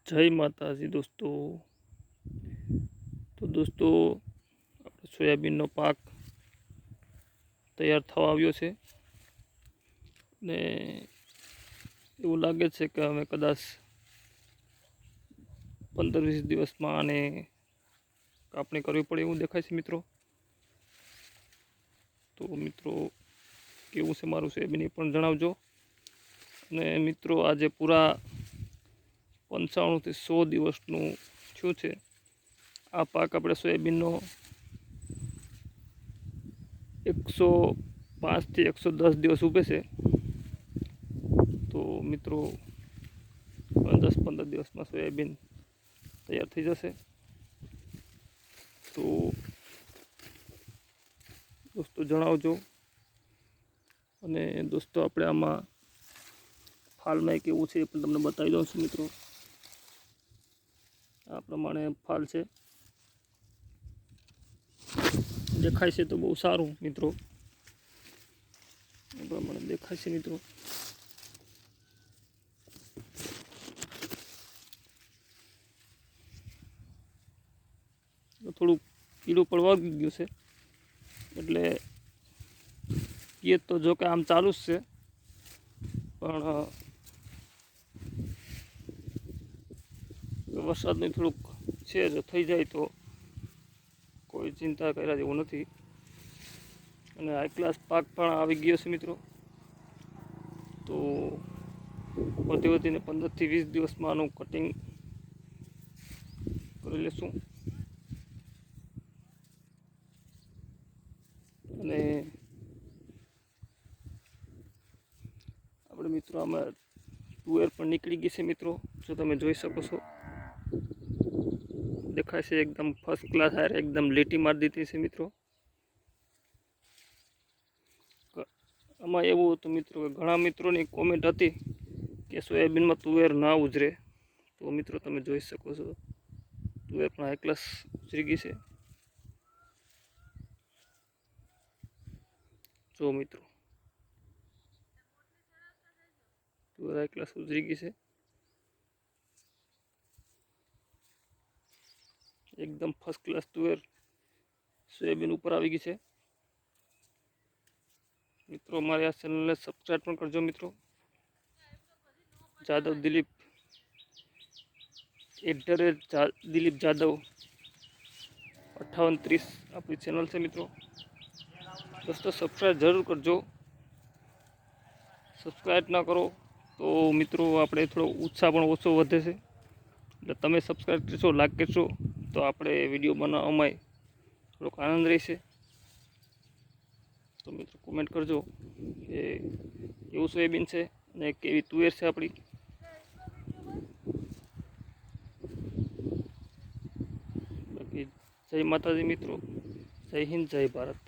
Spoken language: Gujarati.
જય માતાજી દોસ્તો. તો દોસ્તો, આપણે સોયાબીનનો પાક તૈયાર થવા આવ્યો છે ને એવું લાગે છે કે અમે કદાચ 15-20 દિવસમાં આને કાપણી કરવી પડે એવું દેખાય છે મિત્રો. તો મિત્રો કેવું છે મારું સોયાબીન એ પણ જણાવજો. અને મિત્રો આજે પૂરા 95 થી 100 દિવસનું થયું છે. આ પાક આપણે સોયાબીનનો 105 થી 110 દિવસ ઊભે છે. તો મિત્રો 10-15 દિવસમાં સોયાબીન તૈયાર થઈ જશે. તો દોસ્તો જણાવજો. અને દોસ્તો આપણે આમાં ફાલમાં કેવું છે એ પણ તમને બતાવી દઉં છું મિત્રો. આ પ્રમાણે ફાલ છે, દેખાય છે તો બહુ સારું મિત્રો. આ પ્રમાણે દેખાય છે મિત્રો. થોડુંક કીડું પણ વાગી ગયું છે એટલે એ તો જો કે આમ ચાલુ જ છે, પણ વરસાદનું થોડુંક છે, જો થઈ જાય તો કોઈ ચિંતા કર્યા જેવું નથી. અને હાઈ ક્લાસ પાક પણ આવી ગયો છે મિત્રો. તો વધીને 15 થી 20 દિવસમાં આનું કટિંગ કરી લેશું. અને આપણે મિત્રો આમાં તુવેર પણ નીકળી ગઈ છે મિત્રો. જો તમે જોઈ શકો છો, દેખાય છે એકદમ ફર્સ્ટ ક્લાસ. હારે એકદમ લીટી મારી દીધી છે મિત્રો. આમાં એવું હતું મિત્રો કે ઘણા મિત્રોની કોમેન્ટ હતી કે સોયાબીનમાં તુવેર ના ઉજરે. તો મિત્રો તમે જોઈ શકો છો, તુવેર પણ હાઈ ક્લાસ ઉજરી ગઈ છે. જો મિત્રો, તુવેર હાઈ ક્લાસ ઉજરી ગઈ છે. એકદમ ફર્સ્ટ ક્લાસ તુવેર સોયાબીન ઉપર આવી ગઈ છે મિત્રો. અમારી આ ચેનલને સબસ્ક્રાઈબ પણ કરજો મિત્રો. જાદવ દિલીપ @દિલીપ જાદવ 5830 આપણી ચેનલ છે મિત્રો. દોસ્તો સબસ્ક્રાઈબ જરૂર કરજો. સબસ્ક્રાઈબ ના કરો તો મિત્રો આપણે થોડો ઉત્સાહ પણ ઓછો વધે છે. એટલે તમે સબસ્ક્રાઈબ કરશો, લાઈક કરશો તો આપણે વિડીયો બનાવવામાં થોડોક આનંદ રહેશે. તો મિત્રો કોમેન્ટ કરજો કે કેવું સોયાબીન છે અને કેવી તુવેર છે આપણી. બાકી જય માતાજી મિત્રો. જય હિન્દ, જય ભારત.